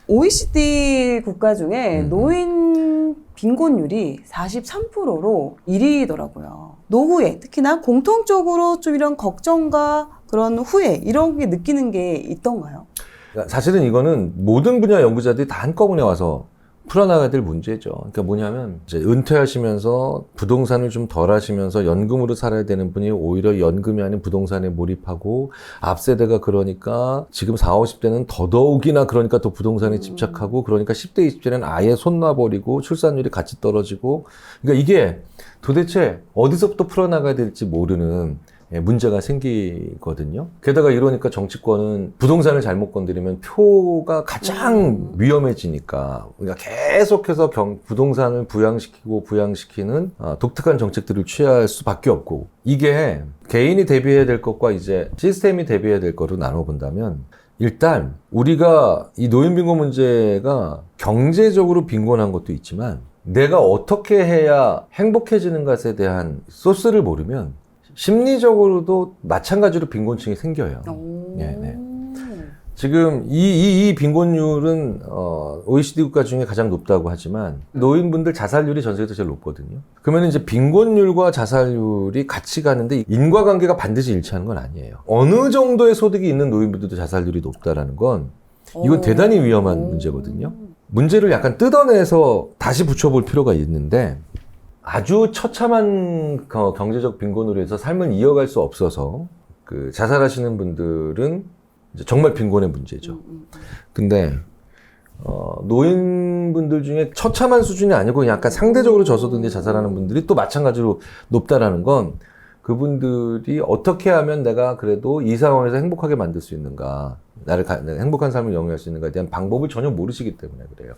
OECD 국가 중에 노인 빈곤율이 43%로 1위더라고요. 노후에 특히나 공통적으로 좀 이런 걱정과 그런 후회 이런 게 느끼는 게 있던가요? 사실은 이거는 모든 분야 연구자들이 다 한꺼번에 와서 풀어나가야 될 문제죠. 그러니까 뭐냐면 이제 은퇴하시면서 부동산을 좀 덜 하시면서 연금으로 살아야 되는 분이 오히려 연금이 아닌 부동산에 몰입하고 앞 세대가 그러니까 지금 40, 50대는 더더욱이나 그러니까 또 부동산에 집착하고 그러니까 10대, 20대는 아예 손 놔버리고 출산율이 같이 떨어지고 그러니까 이게 도대체 어디서부터 풀어나가야 될지 모르는 문제가 생기거든요. 게다가 이러니까 정치권은 부동산을 잘못 건드리면 표가 가장 위험해지니까 그러니까 계속해서 부동산을 부양시키는 독특한 정책들을 취할 수밖에 없고 이게 개인이 대비해야 될 것과 이제 시스템이 대비해야 될 거로 나눠본다면 일단 우리가 이 노인빈곤 문제가 경제적으로 빈곤한 것도 있지만 내가 어떻게 해야 행복해지는 것에 대한 소스를 모르면 심리적으로도 마찬가지로 빈곤층이 생겨요. 네네. 지금 이 빈곤율은 OECD 국가 중에 가장 높다고 하지만 노인분들 자살률이 전 세계에서 제일 높거든요. 그러면 이제 빈곤율과 자살률이 같이 가는데 인과관계가 반드시 일치하는 건 아니에요. 어느 정도의 소득이 있는 노인분들도 자살률이 높다라는 건 이건 대단히 위험한 문제거든요. 문제를 약간 뜯어내서 다시 붙여볼 필요가 있는데 아주 처참한 경제적 빈곤으로 해서 삶을 이어갈 수 없어서 그 자살하시는 분들은 이제 정말 빈곤의 문제죠. 근데 노인분들 중에 처참한 수준이 아니고 약간 상대적으로 저소득에 자살하는 분들이 또 마찬가지로 높다라는 건 그분들이 어떻게 하면 내가 그래도 이 상황에서 행복하게 만들 수 있는가, 행복한 삶을 영위할 수 있는가에 대한 방법을 전혀 모르시기 때문에 그래요.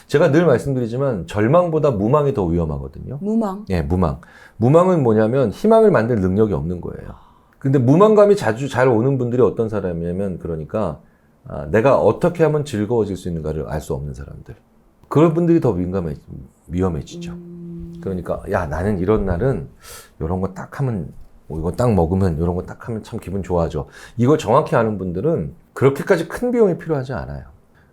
제가 늘 말씀드리지만 절망보다 무망이 더 위험하거든요. 무망? 예, 무망. 무망은 뭐냐면 희망을 만들 능력이 없는 거예요. 근데 무망감이 자주 잘 오는 분들이 어떤 사람이냐면 그러니까 내가 어떻게 하면 즐거워질 수 있는가를 알 수 없는 사람들. 그런 분들이 더 위험해지죠. 그러니까 야 나는 이런 날은 이런 거 딱 하면 이거 딱 먹으면 이런 거 딱 하면 참 기분 좋아져. 이걸 정확히 아는 분들은 그렇게까지 큰 비용이 필요하지 않아요.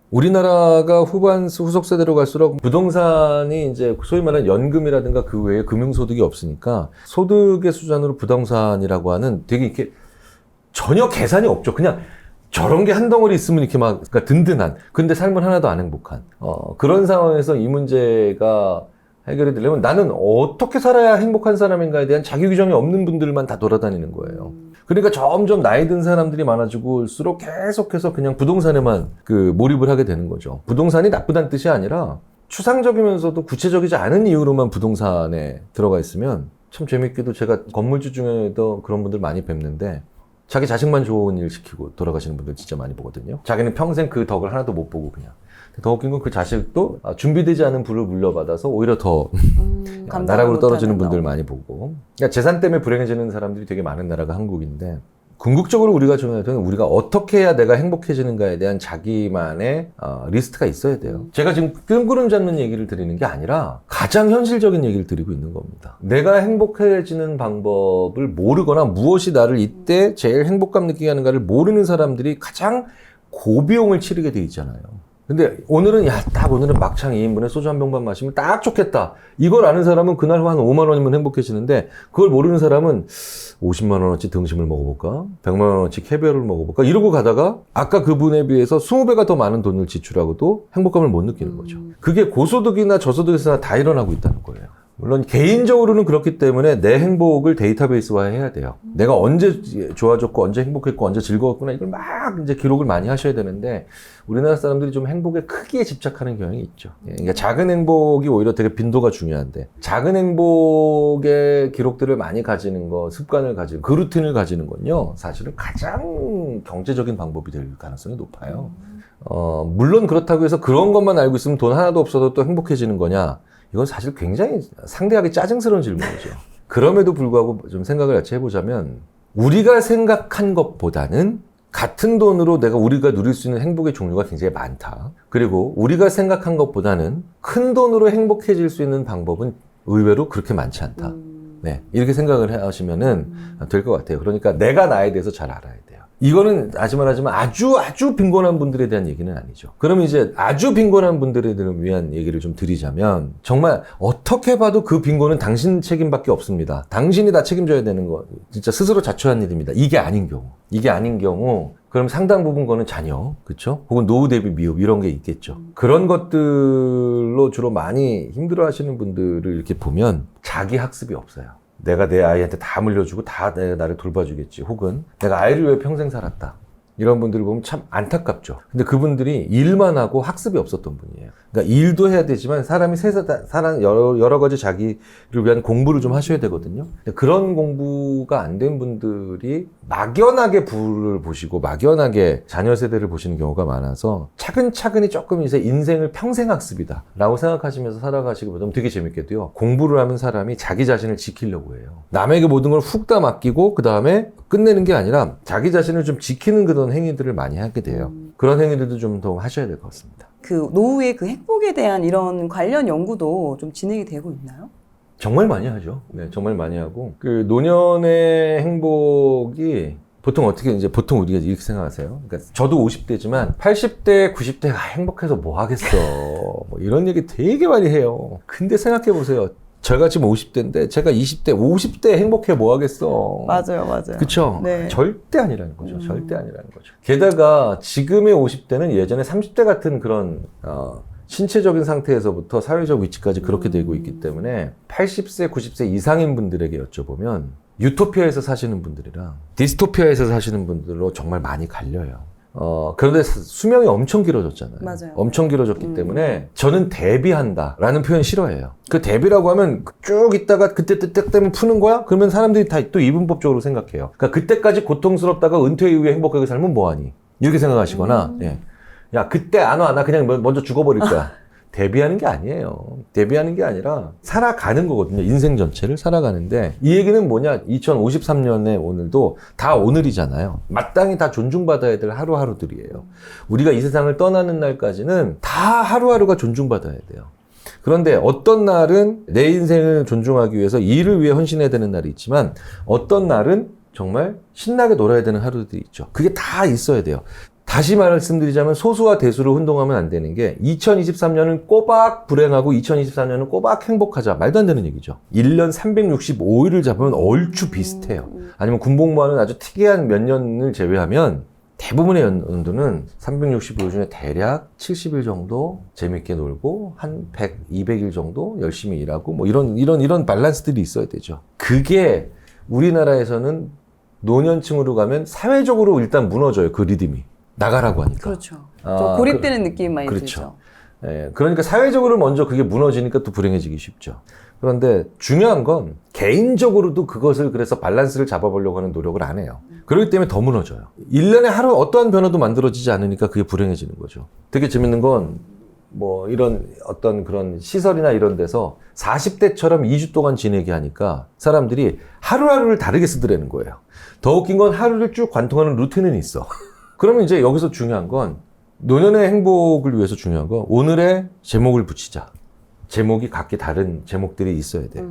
우리나라가 후속 세대로 갈수록 부동산이 이제 소위 말하는 연금이라든가 그 외에 금융소득이 없으니까 소득의 수준으로 부동산이라고 하는 되게 이렇게 전혀 계산이 없죠. 그냥 저런 게 한 덩어리 있으면 이렇게 막 그러니까 든든한. 근데 삶은 하나도 안 행복한. 그런 상황에서 이 문제가 해결이 되려면 나는 어떻게 살아야 행복한 사람인가에 대한 자기 규정이 없는 분들만 다 돌아다니는 거예요. 그러니까 점점 나이 든 사람들이 많아지고일수록 계속해서 그냥 부동산에만 몰입을 하게 되는 거죠. 부동산이 나쁘다는 뜻이 아니라 추상적이면서도 구체적이지 않은 이유로만 부동산에 들어가 있으면 참 재밌게도 제가 건물주 중에도 그런 분들 많이 뵙는데 자기 자식만 좋은 일 시키고 돌아가시는 분들 진짜 많이 보거든요. 자기는 평생 그 덕을 하나도 못 보고 그냥. 더 웃긴 건 그 자식도 준비되지 않은 부를 물려받아서 오히려 더 나락으로 떨어지는 분들 많이 보고. 그러니까 재산 때문에 불행해지는 사람들이 되게 많은 나라가 한국인데 궁극적으로 우리가 정해야 되는 우리가 어떻게 해야 내가 행복해지는가에 대한 자기만의 리스트가 있어야 돼요. 제가 지금 뜬구름 잡는 얘기를 드리는 게 아니라 가장 현실적인 얘기를 드리고 있는 겁니다. 내가 행복해지는 방법을 모르거나 무엇이 나를 이때 제일 행복감 느끼게 하는가를 모르는 사람들이 가장 고비용을 치르게 돼 있잖아요. 근데 오늘은 오늘은 막창 2인분에 소주 한 병만 마시면 딱 좋겠다. 이걸 아는 사람은 그날 한 5만 원이면 행복해지는데 그걸 모르는 사람은 50만 원어치 등심을 먹어볼까? 100만 원어치 캐비어를 먹어볼까? 이러고 가다가 아까 그분에 비해서 20배가 더 많은 돈을 지출하고도 행복감을 못 느끼는 거죠. 그게 고소득이나 저소득에서나 다 일어나고 있다는 거예요. 물론 개인적으로는 그렇기 때문에 내 행복을 데이터베이스화 해야 돼요. 내가 언제 좋아졌고 언제 행복했고 언제 즐거웠구나 이걸 막 이제 기록을 많이 하셔야 되는데 우리나라 사람들이 좀 행복의 크기에 집착하는 경향이 있죠. 그러니까 작은 행복이 오히려 되게 빈도가 중요한데 작은 행복의 기록들을 많이 가지는 거, 습관을 가지고 그 루틴을 가지는 건요. 사실은 가장 경제적인 방법이 될 가능성이 높아요. 물론 그렇다고 해서 그런 것만 알고 있으면 돈 하나도 없어도 또 행복해지는 거냐? 이건 사실 굉장히 상대하기 짜증스러운 질문이죠. 그럼에도 불구하고 좀 생각을 같이 해보자면 우리가 생각한 것보다는 같은 돈으로 우리가 누릴 수 있는 행복의 종류가 굉장히 많다. 그리고 우리가 생각한 것보다는 큰 돈으로 행복해질 수 있는 방법은 의외로 그렇게 많지 않다. 네, 이렇게 생각을 하시면은 될 것 같아요. 그러니까 내가 나에 대해서 잘 알아야 돼요. 이거는 다시 말하지만 아주 빈곤한 분들에 대한 얘기는 아니죠. 그럼 이제 아주 빈곤한 분들에 위한 얘기를 좀 드리자면 정말 어떻게 봐도 그 빈곤은 당신 책임밖에 없습니다. 당신이 다 책임져야 되는 거 진짜 스스로 자초한 일입니다. 이게 아닌 경우 그럼 상당 부분 거는 자녀, 그렇죠? 혹은 노후 대비 미흡 이런 게 있겠죠. 그런 것들로 주로 많이 힘들어하시는 분들을 이렇게 보면 자기 학습이 없어요. 내가 내 아이한테 다 물려주고 다 내가 나를 돌봐주겠지. 혹은 내가 아이를 위해 평생 살았다. 이런 분들을 보면 참 안타깝죠. 근데 그분들이 일만 하고 학습이 없었던 분이에요. 그러니까 일도 해야 되지만 사람이 여러 가지 자기를 위한 공부를 좀 하셔야 되거든요. 근데 그런 공부가 안 된 분들이 막연하게 부를 보시고 막연하게 자녀 세대를 보시는 경우가 많아서 차근차근히 조금 이제 인생을 평생 학습이다 라고 생각하시면서 살아가시기보다는 되게 재밌게도요. 공부를 하면 사람이 자기 자신을 지키려고 해요. 남에게 모든 걸 훅 다 맡기고 그 다음에 끝내는 게 아니라 자기 자신을 좀 지키는 그런 행위들을 많이 하게 돼요. 그런 행위들도 좀 더 하셔야 될 것 같습니다. 그 노후의 그 행복에 대한 이런 관련 연구도 좀 진행이 되고 있나요? 정말 많이 하죠. 네, 정말 많이 하고. 그 노년의 행복이 보통 어떻게 이제 보통 우리가 이렇게 생각하세요. 그러니까 저도 50대지만 80대, 90대가 행복해서 뭐 하겠어. 뭐 이런 얘기 되게 많이 해요. 근데 생각해 보세요. 제가 지금 50대인데 제가 20대, 50대 행복해 뭐 하겠어. 맞아요. 그쵸? 네. 절대 아니라는 거죠. 절대 아니라는 거죠. 게다가 지금의 50대는 예전에 30대 같은 그런 신체적인 상태에서부터 사회적 위치까지 그렇게 되고 있기 때문에 80세, 90세 이상인 분들에게 여쭤보면 유토피아에서 사시는 분들이랑 디스토피아에서 사시는 분들로 정말 많이 갈려요. 그런데 수명이 엄청 길어졌잖아요. 맞아요. 엄청 길어졌기 때문에 저는 대비한다라는 표현 싫어해요. 그 대비라고 하면 쭉 있다가 그때 되면 푸는 거야? 그러면 사람들이 다 또 이분법적으로 생각해요. 그러니까 그때까지 고통스럽다가 은퇴 이후에 행복하게 살면 뭐하니? 이렇게 생각하시거나 예. 야 그때 안 와. 나 그냥 먼저 죽어버릴 거야. 대비하는 게 아니에요. 대비하는 게 아니라 살아가는 거거든요. 인생 전체를 살아가는데 이 얘기는 뭐냐? 2053년에 오늘도 다 오늘이잖아요. 마땅히 다 존중받아야 될 하루하루들이에요. 우리가 이 세상을 떠나는 날까지는 다 하루하루가 존중받아야 돼요. 그런데 어떤 날은 내 인생을 존중하기 위해서 일을 위해 헌신해야 되는 날이 있지만 어떤 날은 정말 신나게 놀아야 되는 하루들이 있죠. 그게 다 있어야 돼요. 다시 말씀드리자면 소수와 대수를 혼동하면 안 되는 게 2023년은 꼬박 불행하고 2024년은 꼬박 행복하자. 말도 안 되는 얘기죠. 1년 365일을 잡으면 얼추 비슷해요. 아니면 군복무하는 아주 특이한 몇 년을 제외하면 대부분의 연도는 365일 중에 대략 70일 정도 재밌게 놀고 한 100, 200일 정도 열심히 일하고 뭐 이런 밸런스들이 있어야 되죠. 그게 우리나라에서는 노년층으로 가면 사회적으로 일단 무너져요. 그 리듬이. 나가라고 하니까. 그렇죠. 좀 고립되는 느낌이 많이 그렇죠. 들죠. 예, 그러니까 사회적으로 먼저 그게 무너지니까 또 불행해지기 쉽죠. 그런데 중요한 건 개인적으로도 그것을 그래서 밸런스를 잡아보려고 하는 노력을 안 해요. 그렇기 때문에 더 무너져요. 1년에 하루 어떠한 변화도 만들어지지 않으니까 그게 불행해지는 거죠. 되게 재밌는 건 뭐 이런 어떤 그런 시설이나 이런 데서 40대처럼 2주 동안 지내게 하니까 사람들이 하루하루를 다르게 쓰더라는 거예요. 더 웃긴 건 하루를 쭉 관통하는 루틴은 있어. 그러면 이제 여기서 중요한 건 노년의 행복을 위해서 중요한 건 오늘의 제목을 붙이자. 제목이 각기 다른 제목들이 있어야 돼요.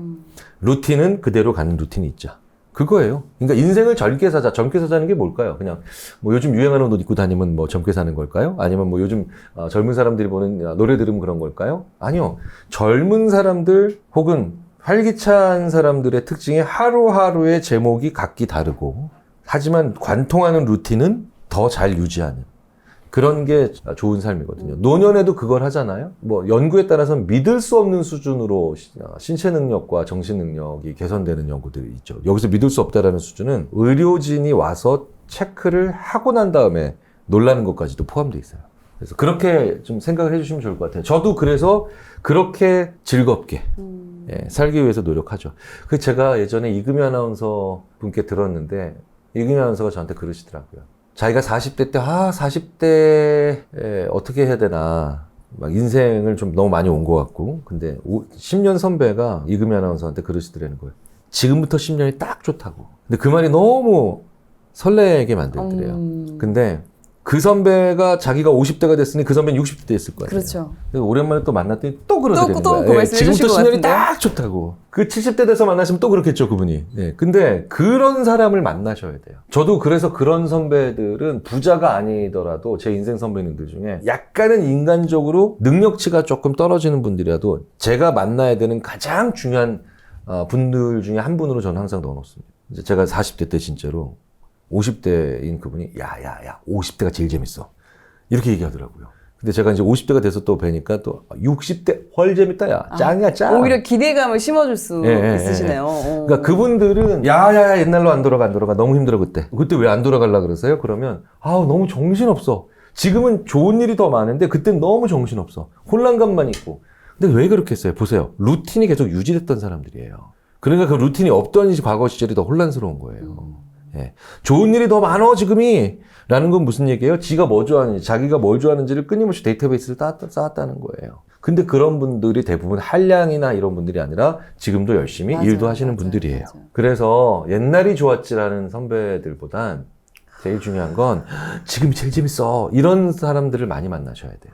루틴은 그대로 가는 루틴이 있자. 그거예요. 그러니까 인생을 젊게 사자. 젊게 사자는 게 뭘까요? 그냥 뭐 요즘 유행하는 옷 입고 다니면 뭐 젊게 사는 걸까요? 아니면 뭐 요즘 젊은 사람들이 보는 노래 들으면 그런 걸까요? 아니요. 젊은 사람들 혹은 활기찬 사람들의 특징이 하루하루의 제목이 각기 다르고 하지만 관통하는 루틴은 더 잘 유지하는 그런 게 좋은 삶이거든요. 노년에도 그걸 하잖아요. 뭐 연구에 따라서는 믿을 수 없는 수준으로 신체 능력과 정신 능력이 개선되는 연구들이 있죠. 여기서 믿을 수 없다라는 수준은 의료진이 와서 체크를 하고 난 다음에 놀라는 것까지도 포함되어 있어요. 그래서 그렇게 좀 생각을 해주시면 좋을 것 같아요. 저도 그래서 그렇게 즐겁게 살기 위해서 노력하죠. 그 제가 예전에 이금희 아나운서 분께 들었는데 이금희 아나운서가 저한테 그러시더라고요. 자기가 40대 때, 40대에 어떻게 해야 되나. 막 인생을 좀 너무 많이 온 것 같고. 근데 10년 선배가 이금희 아나운서한테 그러시더라는 거예요. 지금부터 10년이 딱 좋다고. 근데 그 말이 너무 설레게 만들더래요. 근데 그 선배가 자기가 50대가 됐으니 그 선배는 60대 됐을 거예요. 그렇죠. 그래서 오랜만에 또 만났더니 또 그러더라고요. 또 그 말씀 지금부터 해주실 것 신년이 같은데요? 딱 좋다고. 그 70대 돼서 만나시면 또 그렇겠죠, 그분이. 네. 근데 그런 사람을 만나셔야 돼요. 저도 그래서 그런 선배들은 부자가 아니더라도 제 인생 선배님들 중에 약간은 인간적으로 능력치가 조금 떨어지는 분들이라도 제가 만나야 되는 가장 중요한 분들 중에 한 분으로 저는 항상 넣어놓습니다. 이제 제가 40대 때 진짜로 50대인 그분이 야 50대가 제일 재밌어 이렇게 얘기하더라고요. 근데 제가 이제 50대가 돼서 또 뵈니까 또 60대 헐 재밌다 야 짱이야 짱. 오히려 기대감을 심어줄 수 있으시네요. 그러니까 그분들은 야야야 옛날로 안 돌아가 너무 힘들어 그때 왜 안 돌아가려 그러세요? 그러면 너무 정신없어. 지금은 좋은 일이 더 많은데 그때는 너무 정신없어. 혼란감만 있고. 근데 왜 그렇게 했어요? 보세요. 루틴이 계속 유지됐던 사람들이에요. 그러니까 그 루틴이 없던 과거 시절이 더 혼란스러운 거예요. 예. 좋은 일이 더 많어 지금이 라는 건 무슨 얘기예요? 지가 뭐 좋아하는지 자기가 뭘 좋아하는지를 끊임없이 데이터베이스를 쌓았다는 거예요. 근데 그런 분들이 대부분 한량이나 이런 분들이 아니라 지금도 열심히 일도 하시는 분들이에요. 맞아요. 그래서 옛날이 좋았지라는 선배들보단 제일 중요한 건 지금이 제일 재밌어 이런 사람들을 많이 만나셔야 돼요.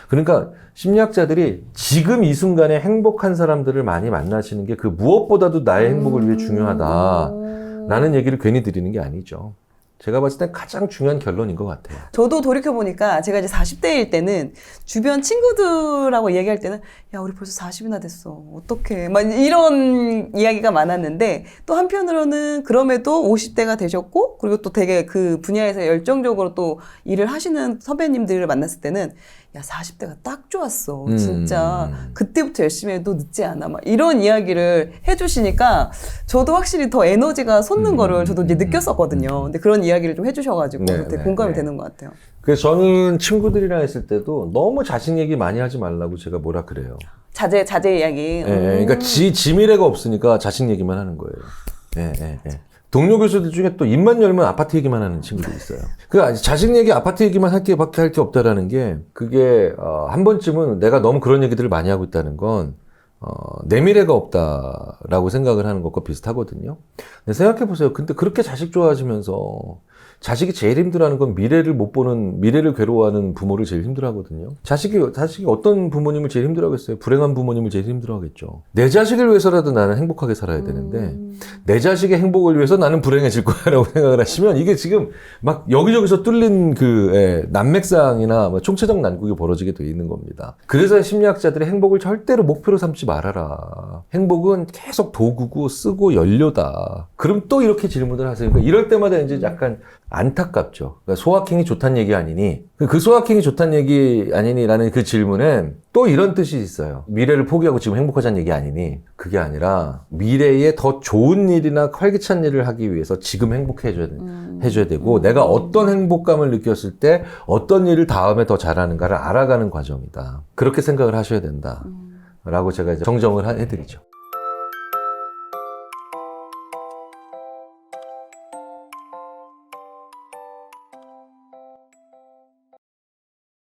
그러니까 심리학자들이 지금 이 순간에 행복한 사람들을 많이 만나시는 게 그 무엇보다도 나의 행복을 위해 중요하다라는 얘기를 괜히 드리는 게 아니죠. 제가 봤을 땐 가장 중요한 결론인 것 같아요. 저도 돌이켜보니까 제가 이제 40대일 때는 주변 친구들하고 이야기할 때는 야, 우리 벌써 40이나 됐어. 어떡해. 막 이런 이야기가 많았는데 또 한편으로는 그럼에도 50대가 되셨고 그리고 또 되게 그 분야에서 열정적으로 또 일을 하시는 선배님들을 만났을 때는 야, 40대가 딱 좋았어. 진짜 그때부터 열심히 해도 늦지 않아. 막 이런 이야기를 해주시니까 저도 확실히 더 에너지가 솟는 거를 저도 이제 느꼈었거든요. 근데 그런 이야기를 좀 해주셔가지고 그때 공감이 되는 것 같아요. 그래서 저는 친구들이랑 있을 때도 너무 자식 얘기 많이 하지 말라고 제가 뭐라 그래요. 자제 이야기. 그러니까 지 미래가 없으니까 자식 얘기만 하는 거예요. 동료 교수들 중에 또 입만 열면 아파트 얘기만 하는 친구도 있어요. 그 자식 얘기, 아파트 얘기만 할 게 없다라는 게 그게 한 번쯤은 내가 너무 그런 얘기들을 많이 하고 있다는 건 내 미래가 없다라고 생각을 하는 것과 비슷하거든요. 근데 생각해 보세요. 근데 그렇게 자식 좋아하시면서 자식이 제일 힘들어하는 건 미래를 괴로워하는 부모를 제일 힘들어하거든요. 자식이 어떤 부모님을 제일 힘들어하겠어요? 불행한 부모님을 제일 힘들어하겠죠. 내 자식을 위해서라도 나는 행복하게 살아야 되는데 내 자식의 행복을 위해서 나는 불행해질 거야라고 생각을 하시면 이게 지금 막 여기저기서 뚫린 난맥상이나 총체적 난국이 벌어지게 돼 있는 겁니다. 그래서 심리학자들이 행복을 절대로 목표로 삼지 말아라. 행복은 계속 도구고 쓰고 연료다. 그럼 또 이렇게 질문을 하세요. 그러니까 이럴 때마다 이제 약간 안타깝죠. 그러니까 소확행이 좋다는 얘기 아니니 그 소확행이 좋다는 얘기 아니니라는 그 질문엔 또 이런 뜻이 있어요. 미래를 포기하고 지금 행복하자는 얘기 아니니 그게 아니라 미래에 더 좋은 일이나 활기찬 일을 하기 위해서 지금 해줘야 되고 내가 어떤 행복감을 느꼈을 때 어떤 일을 다음에 더 잘하는가를 알아가는 과정이다. 그렇게 생각을 하셔야 된다. 라고 제가 이제 정정을 해드리죠.